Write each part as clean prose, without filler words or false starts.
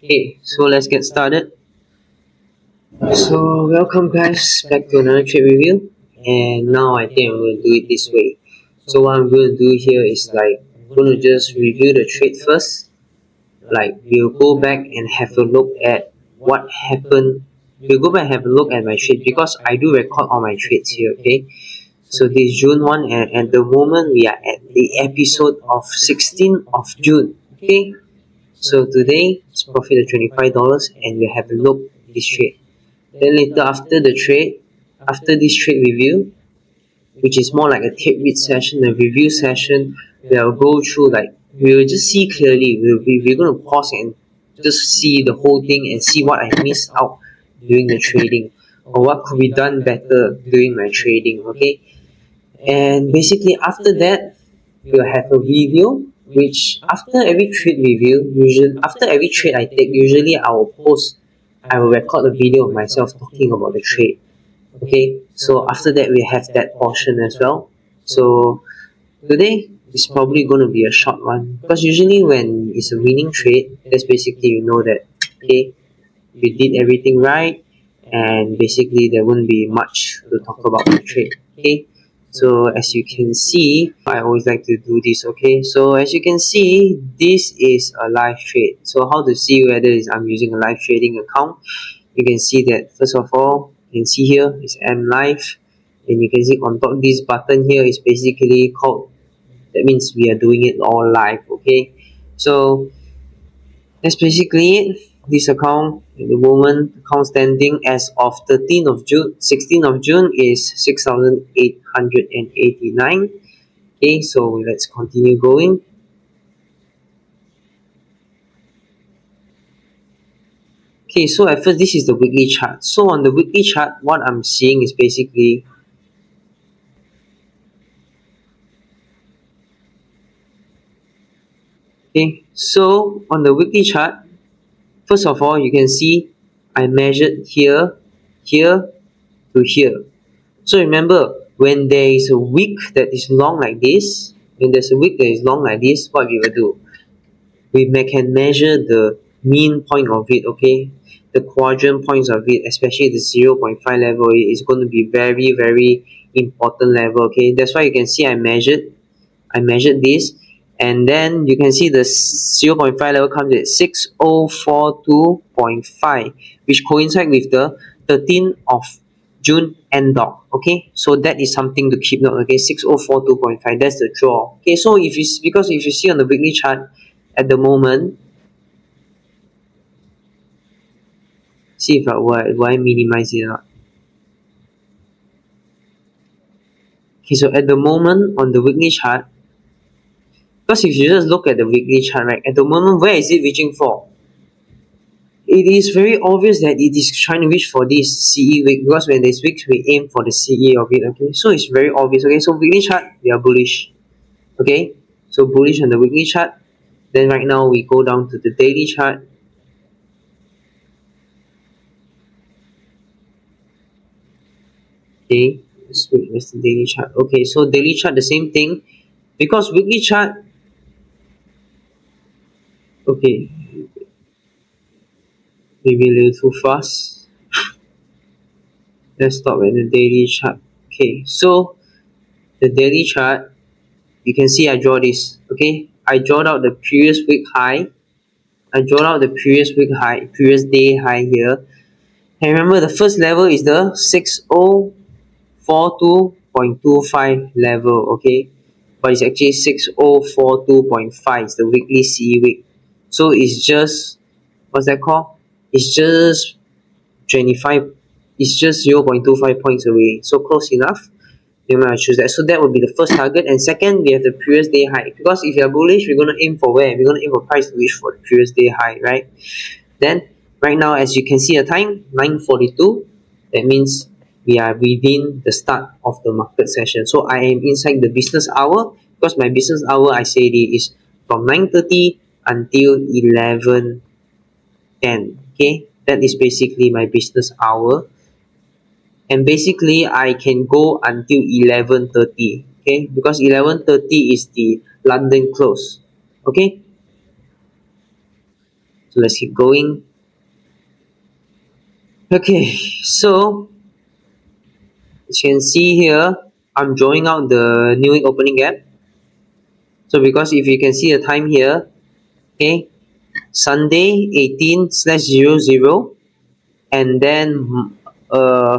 Okay, so let's get started. So welcome guys back to another trade review, and now I think I'm going to do it this way. So what I'm going to do here is I'm going to just review the trade first. We'll go back and have a look at what happened. We'll go back and have a look at my trade because I do record all my trades here. Okay, so this June one, and at the moment we are at the episode of 16th of June. Okay, so today it's profit of $25, and we'll have a look at this trade. Then later after this trade review, which is more like a tape read session, a review session, we'll go through we'll just see clearly. We're going to pause and just see the whole thing and see what I missed out during the trading or what could be done better during my trading. Okay, and basically after that we'll have a video, which after every trade review, usually after every trade I take, usually I will record a video of myself talking about the trade. Okay, so after that we have that portion as well. So today is probably going to be a short one because usually when it's a winning trade, that's basically you know that okay, you did everything right, and basically there won't be much to talk about the trade. Okay, so as you can see, I always like to do this. Okay, so as you can see, this is a live trade. So how to see whether I'm using a live trading account? You can see that first of all, you can see here is M Live, and you can see on top this button here is basically called, that means we are doing it all live. Okay, so that's basically it. This account at the moment, account standing as of 13th of June, 16th of June is 6,889. Okay, so let's continue going. Okay, so at first this is the weekly chart. So on the weekly chart, what I'm seeing is basically okay, so on the weekly chart, first of all, you can see I measured here, here to here. So remember, when there is a wick that is long like this, when there's a wick that is long like this, what we will do? Can measure the mean point of it, okay? The quadrant points of it, especially the 0.5 level, is going to be very, very important level, okay? That's why you can see I measured this, and then you can see the 0.5 level comes at 6042.5, which coincide with the 13th of June end dot. Okay, so that is something to keep note. Okay, 6042.5, that's the draw. Okay, so if you see on the weekly chart at the moment, see if will I minimize it or not. Okay, so at the moment on the weekly chart, because if you just look at the weekly chart, right, at the moment, where is it reaching for? It is very obvious that it is trying to reach for this CE wick, because when there's wicks, we aim for the CE of it. Okay, so it's very obvious. Okay, so weekly chart, we are bullish. Okay, so bullish on the weekly chart. Then right now we go down to the daily chart. Okay, let's wait, where's the daily chart? Okay, so daily chart, the same thing, because weekly chart, okay, maybe a little too fast. Let's stop at the daily chart. Okay, so the daily chart, you can see I draw this. Okay, I draw out the previous week high. I draw out the previous day high here. And remember, the first level is the 6042.25 level. Okay, but it's actually 6042.5. It's the weekly CE wick. So it's just, what's that called? It's just 25. It's just 0.25 points away. So close enough. Then I choose that. So that would be the first target. And second, we have the previous day high. Because if you're bullish, we're going to aim for where? We're going to aim for price to reach for the previous day high, right? Then right now, as you can see the time, 9:42. That means we are within the start of the market session. So I am inside the business hour, because my business hour, I said it is from 9:30 until 11:10. Okay, that is basically my business hour. And basically I can go until 11:30. Okay, because 11:30 is the London close. Okay, So let's keep going. Okay, so as you can see here, I'm drawing out the new week opening gap. So because if you can see the time here, okay, Sunday 18/00, and then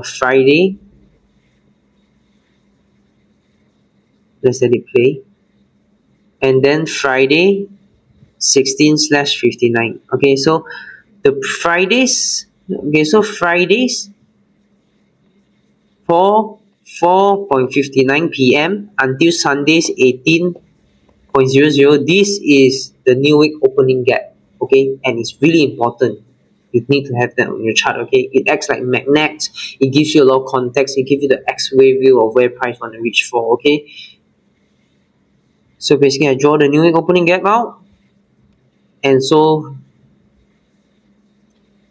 Friday, let's let it play, and then Friday 16/59. Okay, so the Fridays, okay, so Fridays for 4:59 p.m. until Sundays 18:00. This is the new week opening gap, okay, and it's really important. You need to have that on your chart, okay. It acts like magnet. It gives you a lot of context. It gives you the X-ray view of where price want to reach for, okay. So basically, I draw the new week opening gap out, and so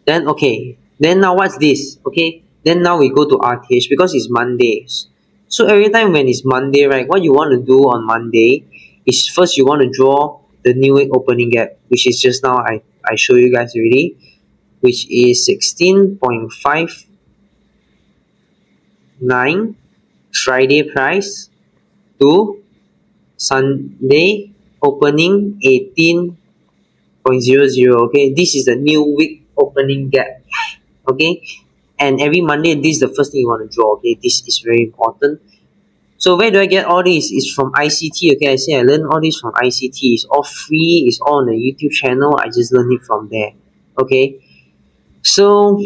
then okay, then now what's this? Okay, then now we go to RTH because it's Mondays. So every time when it's Monday, right, what you want to do on Monday is first you want to draw the new week opening gap, which is just now I show you guys already, which is 16.59 Friday price to Sunday opening 18.00. Okay, this is the new week opening gap, okay, and every Monday this is the first thing you want to draw, okay. This is very important. So where do I get all this? It's from ICT, okay. I say I learned all this from ICT. It's all free, it's all on the YouTube channel. I just learned it from there, okay. So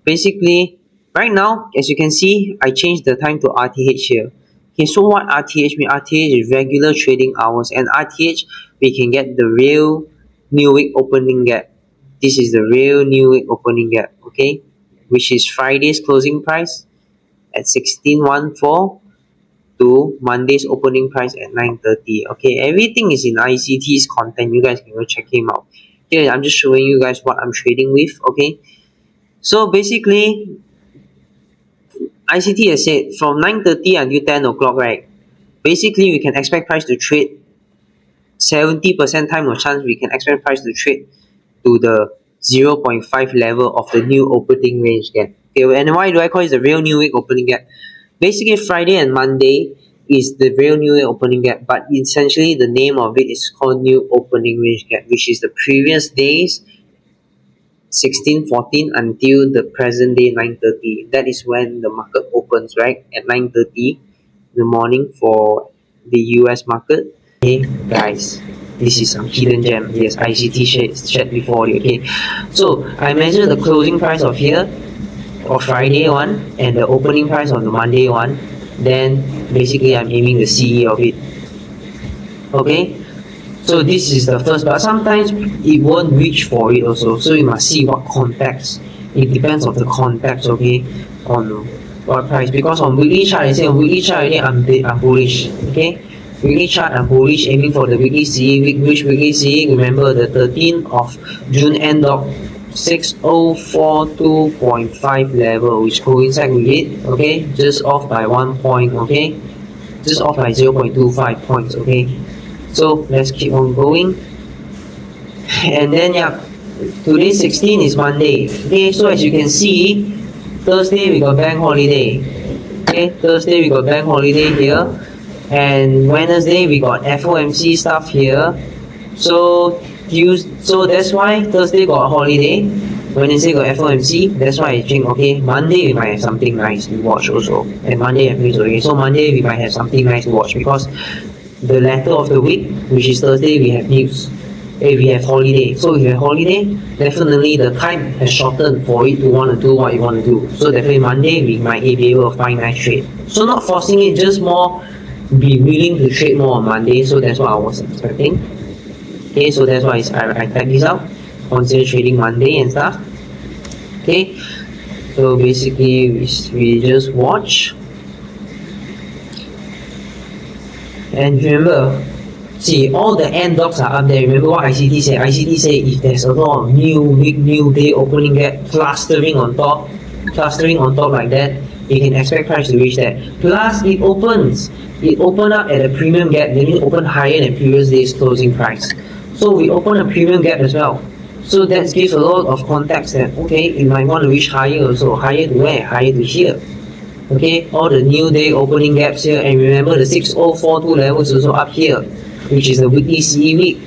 basically right now, as you can see, I changed the time to RTH here. Okay, so what RTH means? RTH is regular trading hours, and RTH we can get the real new week opening gap. This is the real new week opening gap, okay, which is Friday's closing price at 16.14 to Monday's opening price at 9:30. Okay, everything is in ICT's content. You guys can go check him out. Here I'm just showing you guys what I'm trading with, okay. So basically ICT has said from 9:30 until 10 o'clock, right, basically we can expect price to trade 70% time of chance we can expect price to trade to the 0.5 level of the new opening range gap. Okay, and why do I call it the real new week opening gap? Basically Friday and Monday is the real new week opening gap, but essentially the name of it is called new opening range gap, which is the previous days 16:14 until the present day 9:30. That is when the market opens, right, at 9:30 in the morning for the US market. Okay guys, this is some hidden gem. Yes, ICT shared before you, okay. So I measure the closing price of here of Friday one and the opening price of the Monday one, then basically I'm aiming the CE of it, okay. So this is the first, but sometimes it won't reach for it also, so you must see what context. It depends on the context, okay, on what price. Because on weekly chart, I say on weekly chart already I'm bullish, okay. Weekly chart I'm bullish, aiming for the weekly CE. Which weekly CE? Remember the 13th of June end of 6042.5 level, which coincide with it, okay, just off by 1 point, okay, just off by 0.25 points, okay. So let's keep on going. And then yeah, today 16 is Monday, okay. So as you can see, Thursday we got bank holiday, okay. Thursday we got bank holiday here, and Wednesday we got FOMC stuff here. So that's why Thursday got holiday, Wednesday got FOMC. That's why I think, okay, Monday we might have something nice to watch also, and Monday have news, okay. So Monday we might have something nice to watch because the latter of the week, which is Thursday, we have news. Okay, we have holiday. So if you have holiday, definitely the time has shortened for it to want to do what you want to do. So definitely Monday we might be able to find nice trade. So not forcing it, just more be willing to trade more on Monday. So that's what I was expecting. Okay, so that's why I type this out. Consider trading Monday and stuff. Okay, so basically we just watch. And remember, see, all the end dogs are up there. Remember what ICT said? ICT said if there's a lot of new week, new day opening gap clustering on top like that, you can expect price to reach that. Plus, it opened up at a premium gap, then it opened higher than previous day's closing price. So we open a premium gap as well. So that gives a lot of context that, okay, you might want to reach higher also. Higher to where? Higher to here. Okay, all the new day opening gaps here, and remember the 6042 level is also up here, which is the weekly CE week,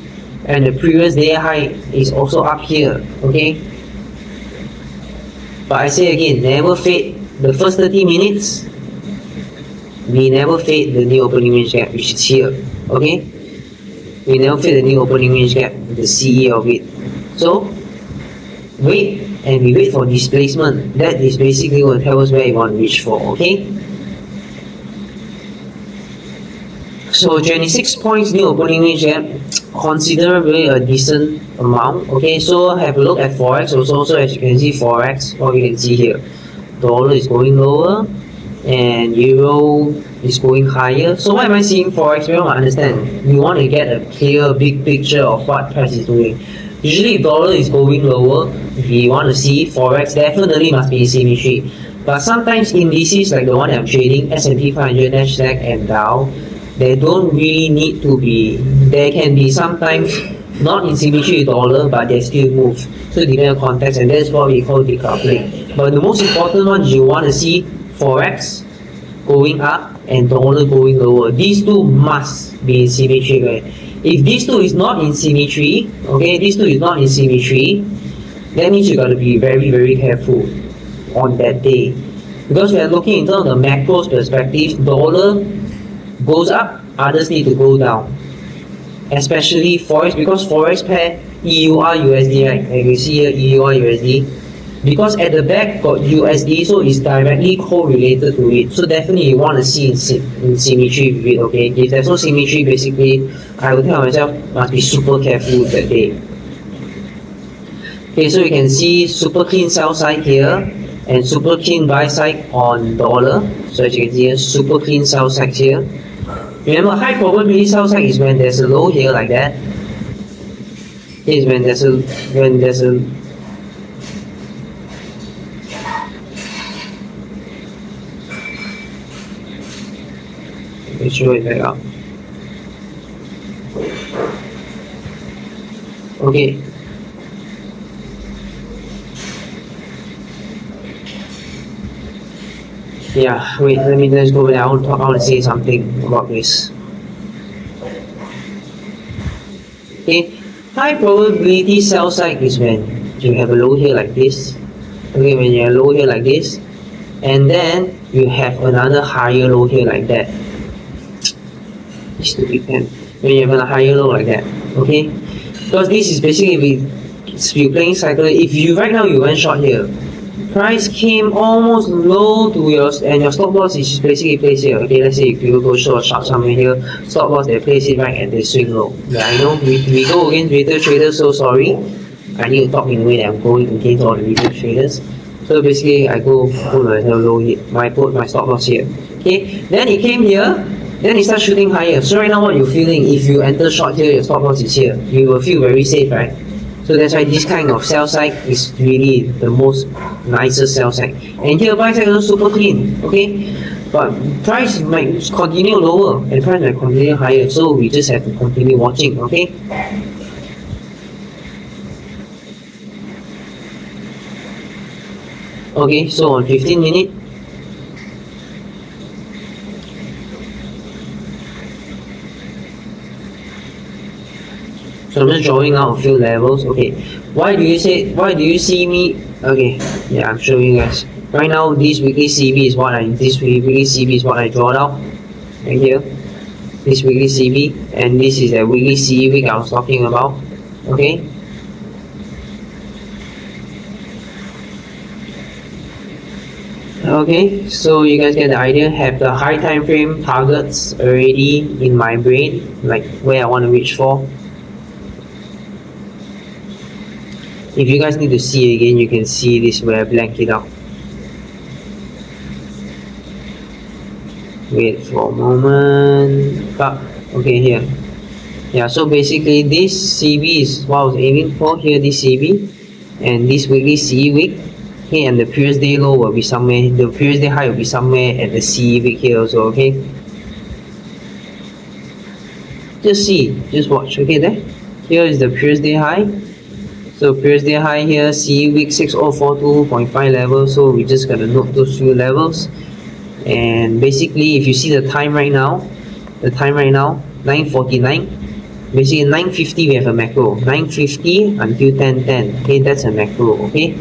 and the previous day high is also up here. Okay, but I say again, never fade the first 30 minutes. We never fade the new opening range gap, which is here. Okay, we never fade the new opening range gap, the CE of it. So wait, and we wait for displacement. That is basically what tells us where you want to reach for. Okay, so 26 points new opening range gap, considerably a decent amount. Okay, so have a look at forex also. So as you can see, forex, what you can see here, dollar is going lower and euro is going higher. So why am I seeing forex? We want to understand. We want to get a clear big picture of what price is doing. Usually if dollar is going lower, we want to see forex definitely must be symmetry. But sometimes indices like the one I'm trading, S&P 500, Nasdaq and Dow, they don't really need to be. There can be sometimes not in symmetry with dollar, but they still move. So depending on context, and that's what we call decoupling. But the most important one is you want to see forex going up and dollar going lower. These two must be in symmetry, right? If these two is not in symmetry, okay, these two is not in symmetry, that means you got to be very, very careful on that day. Because we are looking in terms of the macro perspective, dollar goes up, others need to go down. Especially forex, because forex pair EUR USD, right? And you see here EUR USD. Because at the back got USD, so it's directly correlated to it. So definitely you want to see in symmetry with it, okay? If there's no symmetry, basically, I would tell myself, must be super careful that day. Okay, so you can see super clean sell side here, and super clean buy side on dollar. So as you can see here, super clean sell side here. Remember, high probability sell side is when there's a low here like that. Is when there's a let's show it back up. Okay. Yeah, wait, let's go back. I want to say something about this. Okay, high probability sell side is when you have a low here like this. Okay, when you have a low here like this, and then you have another higher low here like that. Stupid pen. When you have a higher low like that, okay? Because this is basically you're playing cycle. If you right now you went short here, price came almost low to yours, and your stop loss is basically placed here. Okay, let's say if you go short somewhere here, stop loss they place it right at the swing low. Yeah, I know we go against retail traders, so sorry. I need to talk in a way that I'm going against all the retail traders. So basically I go put my low here, put my stop loss here. Okay, then it came here. Then it starts shooting higher. So right now what you're feeling, if you enter short here, your stop loss is here. You will feel very safe, right? So that's why this kind of sell side is really the most nicest sell side. And here buy side is super clean, okay? But price might continue lower and price might continue higher. So we just have to continue watching, okay? Okay, so on 15 minutes, so I'm just drawing out a few levels. Okay, why do you see me? Okay, yeah, I'm showing you guys. Right now, this weekly CB is what I draw out. Right here, this weekly CB, and this is the weekly CE week I was talking about. Okay. Okay, so you guys get the idea. Have the high time frame targets already in my brain, like where I want to reach for. If you guys need to see again, you can see this where I blank it out. Wait for a moment. Okay, here. Yeah, so basically this CB is what I was aiming for here, this CB. And this weekly CE week. Okay, and the previous day low will be somewhere, the previous day high will be somewhere at the CE week here also, okay? Just see, just watch, okay there? Here is the previous day high. So previous day high here, CE week 6042.5 level. So we just gotta note those few levels. And basically, if you see the time right now, 9:49. Basically 9:50 we have a macro. 9:50 until 10:10. Okay, that's a macro. Okay.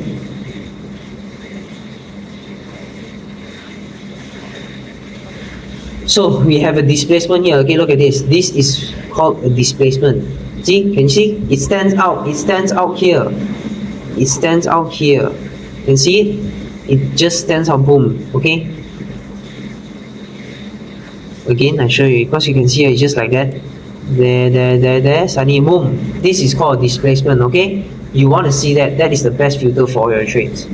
So we have a displacement here. Okay, look at this. This is called a displacement. See, can you see? It stands out. It stands out here. It stands out here. Can you see it? It just stands out. Boom. Okay. Again, I show you because you can see it's just like that. There. Suddenly, boom. This is called displacement. Okay. You want to see that? That is the best filter for your trades.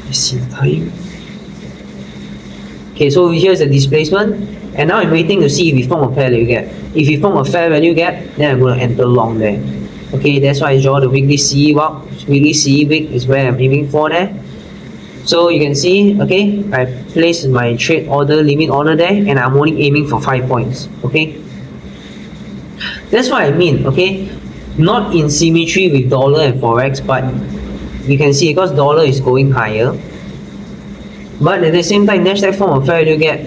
Let's see the time. Okay, so here's the displacement, and now I'm waiting to see if we form a fair value gap. If we form a fair value gap, then I'm going to enter long there. Okay, that's why I draw the weekly CE weekly CE wick is where I'm aiming for there. So you can see, okay, I placed my trade order, limit order there, and I'm only aiming for 5 points. Okay, that's what I mean. Okay, not in symmetry with dollar and forex, but you can see because dollar is going higher. But at the same time, Nasdaq form a fair value gap,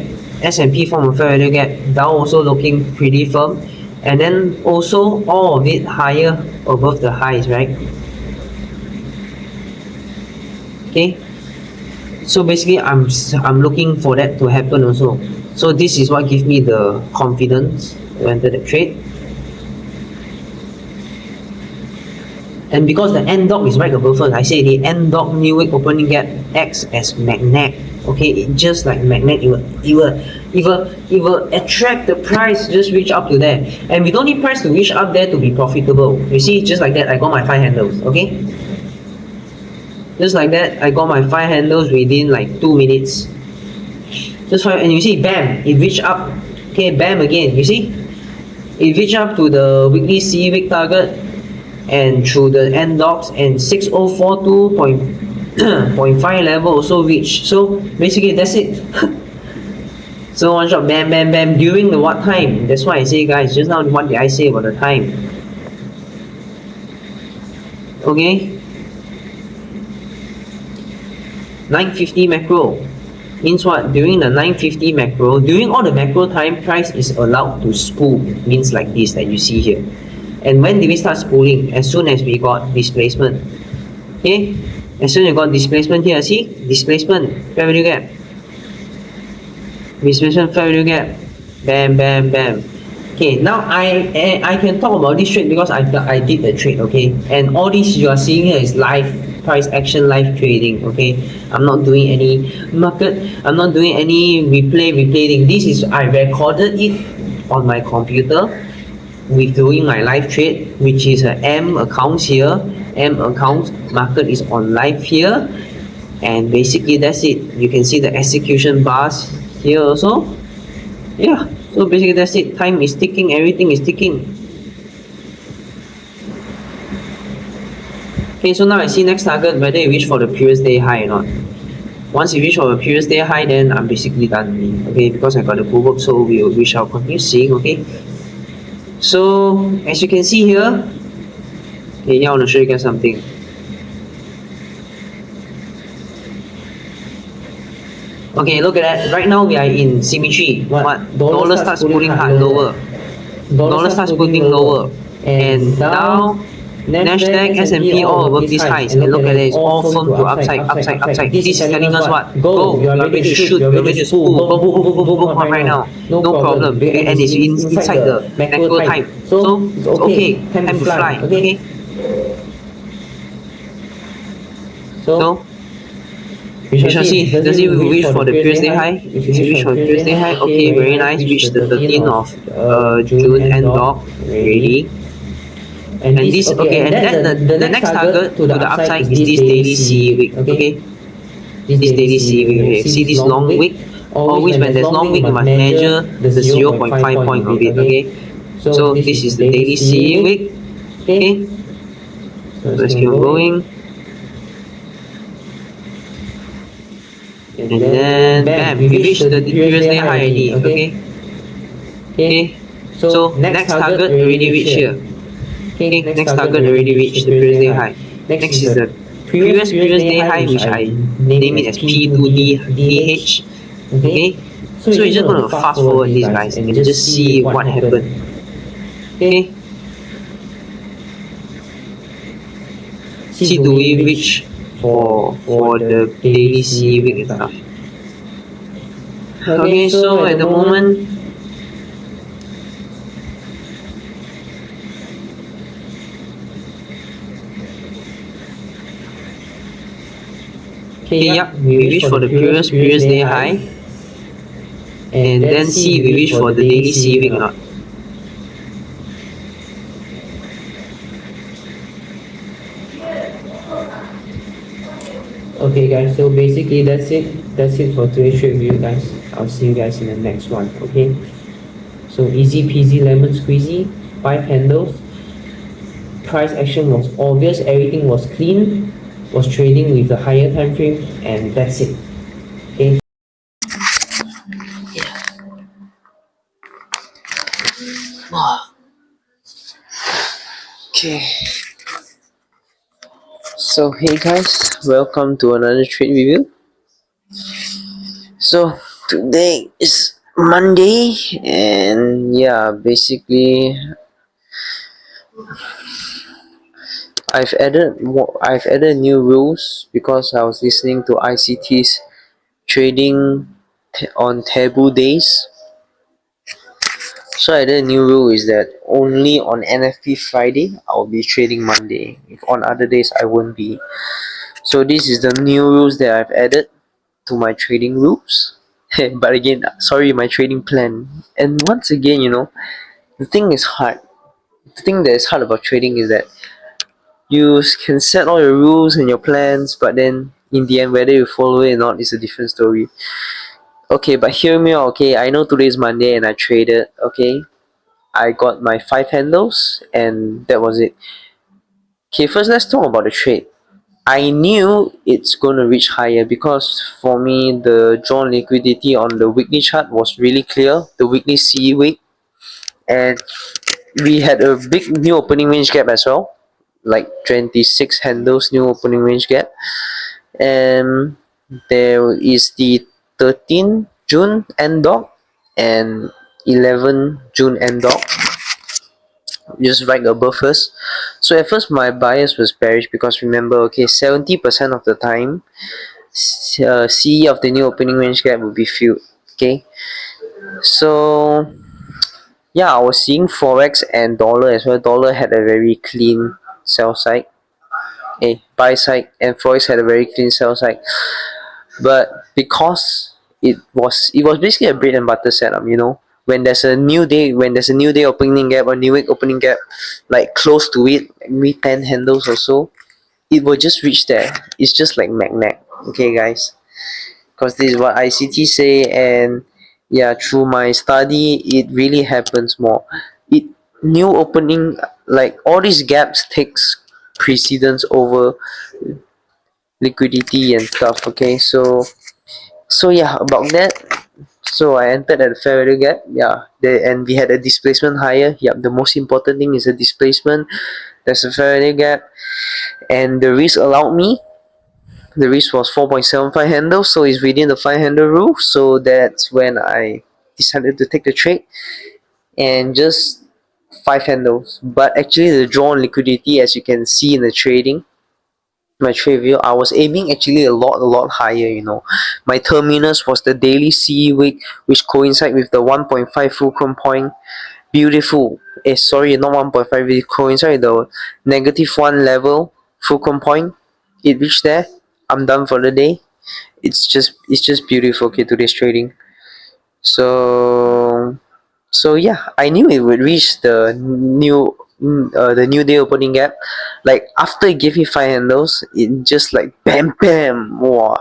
S&P form a fair value gap, Dow also looking pretty firm, and then also all of it higher above the highs, right? Okay, so basically I'm looking for that to happen also. So this is what gives me the confidence to enter the trade. And because the end dog is right above us, I say the end dog new week opening gap acts as magnet. Okay, it just like magnet, it will attract the price, just reach up to there. And we don't need price to reach up there to be profitable. You see, just like that, I got my 5 handles. Okay, just like that, I got my 5 handles within like 2 minutes. Just 5, and you see, bam, it reached up. Okay, bam again. You see, it reached up to the weekly CE wick target. And through the end dogs, and 6042.5 level also reached. So basically that's it. So one shot, bam, bam, bam, during the what time? That's why I say, guys, just now what did I say about the time? Okay, 9:50 macro means what? During the 9:50 macro, during all the macro time, price is allowed to spool. Means like this that you see here. And when did we start spooling? As soon as we got displacement. Okay, as soon as we got displacement here, see, displacement, fair value gap, displacement, fair value gap, bam, bam, bam. Okay, now I can talk about this trade because I did the trade. Okay, and all this you are seeing here is live price action, live trading. Okay, I'm not doing any market, I'm not doing any replaying. This is, I recorded it on my computer with doing my live trade, which is a M accounts here. M accounts market is on live here, and basically that's it. You can see the execution bars here also. Yeah, so basically that's it. Time is ticking, everything is ticking. Okay, so now I see next target whether you reach for the previous day high or not. Once you reach for the previous day high, then I'm basically done. Okay, because I got the pullback, so we shall continue seeing. Okay. So as you can see here, okay, here I want to show you guys something. Okay, look at that. Right now we are in symmetry. What? Dollar starts pulling hard lower. Dollar starts pulling lower. And now Nasdaq, S&P all above these highs. And look at it, it's all firm to upside. This is telling us what? Go, you are ready to shoot, you are ready to spool. Boom, right now. No problem. Okay, and it's inside the macro time. So it's okay, time to fly. Okay. So we shall see. Does it reach for the previous day high? If it reach for the previous day high, okay, very nice. Reach the 13th of June end dog. Ready. And this, okay, and then the next target to the upside is this daily CE wick. Okay, this daily CE wick. Okay, see this long wick. Always when there's long wick, you must measure the 0.5 point of it. Okay, so this is the daily CE wick. Okay, so let's keep going. And then bam, we reached the previous day high already. Okay, so next target already reached here. Okay, next target already reached the previous day high. Next is the previous day high, which I name it as P2DH. Okay, so we're just gonna fast forward this, guys, and just see what happened. Okay, see, do we reach for the daily C week and stuff? Okay, so at the moment, okay, yep, we reach for the previous day high, and then see if we reach for the daily C week or not. Okay guys, so basically that's it for today's trade review, guys. I'll see you guys in the next one. Okay, so easy peasy lemon squeezy, 5 handles, price action was obvious, everything was clean, was trading with the higher time frame, and that's it. Okay, Okay, so hey guys, welcome to another trade review. So today is Monday, and yeah, basically I've added new rules because I was listening to ICT's trading on taboo days. So I added a new rule is that only on NFP Friday I'll be trading Monday. If on other days I won't be. So this is the new rules that I've added to my trading rules. But again, sorry, my trading plan. And once again, the thing is hard. The thing that is hard about trading is that you can set all your rules and your plans, but then in the end, whether you follow it or not is a different story. Okay, but hear me out. Okay, I know today is Monday and I traded. Okay, I got my 5 handles and that was it. Okay, first let's talk about the trade. I knew it's gonna reach higher because for me the drawn liquidity on the weekly chart was really clear. The weekly CE week, and we had a big new opening range gap as well, like 26 handles new opening range gap, and there is the 13 June end dog and 11 June end dog just right above us. So at first my bias was bearish because remember, okay, 70% of the time CE of the new opening range gap will be filled. Okay, so yeah, I was seeing forex and dollar as well. Dollar had a very clean sell side, buy side, and forex had a very clean sell side. But because it was basically a bread and butter setup, when there's a new day, opening gap or new week opening gap, like close to it, maybe 10 handles or so, it will just reach there. It's just like magnet. Okay, guys, because this is what ICT say, and yeah, through my study, it really happens more. It New opening, like all these gaps takes precedence over liquidity and stuff. Okay, so yeah, about that. So I entered at a fair value gap. Yeah, and we had a displacement higher. Yeah, the most important thing is the displacement. There's a fair value gap, and the risk allowed me. The risk was 4.75 handles, so it's within the 5 handle rule. So that's when I decided to take the trade and just 5 handles. But actually, the drawn liquidity, as you can see in the trading, my trade view, I was aiming actually a lot higher. My terminus was the daily CE week, which coincide with the 1.5 fulcrum point. Beautiful. Sorry, not 1.5. It coincide with the -1 level fulcrum point. It reached there. I'm done for the day. It's just beautiful. Okay, today's trading. So yeah, I knew it would reach the new day opening gap. Like after it gave me 5 handles, it just like bam bam, wow,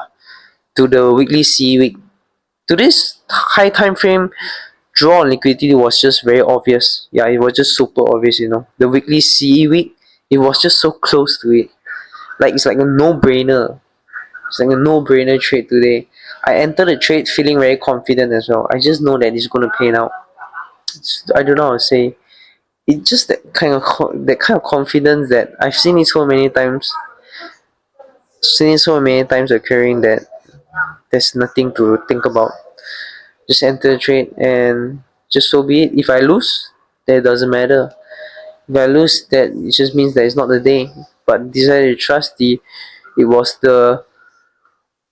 to the weekly C week. To this high time frame, draw on liquidity was just very obvious. Yeah, it was just super obvious. The weekly CE week, it was just so close to it. Like it's like a no-brainer. It's like a no-brainer trade today. I entered the trade feeling very confident as well. I just know that it's gonna pay out. I don't know how to say. it's just that kind of confidence that I've seen it so many times, occurring, that there's nothing to think about. Just enter the trade and just so be it. If I lose, that doesn't matter. If I lose, that it just means that it's not the day. But decided to trust the it was the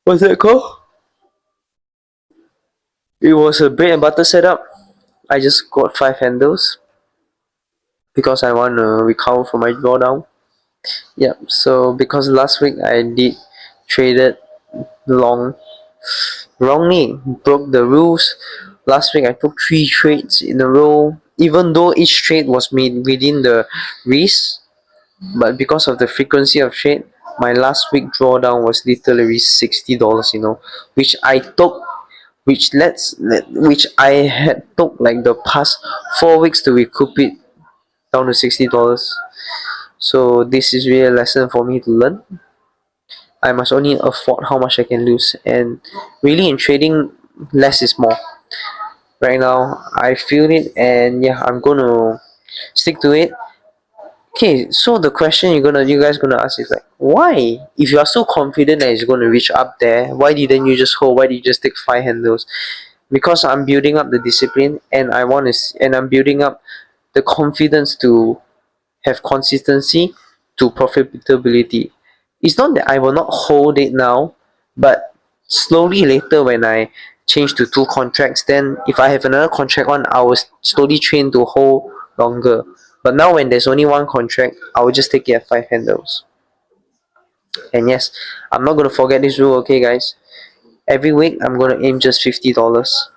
what's that called? It was a bread and butter setup. I just got 5 handles because I want to recover from my drawdown. Yeah. So because last week I did traded long wrongly, broke the rules. Last week I took 3 trades in a row, even though each trade was made within the risk. But because of the frequency of trade, my last week drawdown was literally $60. Which I took, which I had took like the past 4 weeks to recoup it down to $60. So this is really a lesson for me to learn. I must only afford how much I can lose, and really in trading, less is more. Right now, I feel it, and yeah, I'm gonna stick to it. Okay, so the question you guys gonna ask is like, why? If you are so confident that it's gonna reach up there, why didn't you just hold? Why did you just take 5 handles? Because I'm building up the discipline, and I'm building up the confidence to have consistency to profitability. It's not that I will not hold it now, but slowly later when I change to 2 contracts, then if I have another contract on, I will slowly train to hold longer. But now when there's only 1 contract, I will just take it at 5 handles. And yes, I'm not gonna forget this rule, okay guys? Every week I'm gonna aim just $50.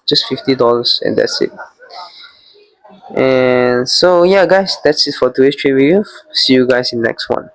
Just $50 and that's it. And so yeah guys, that's it for today's trade review. See you guys in the next one.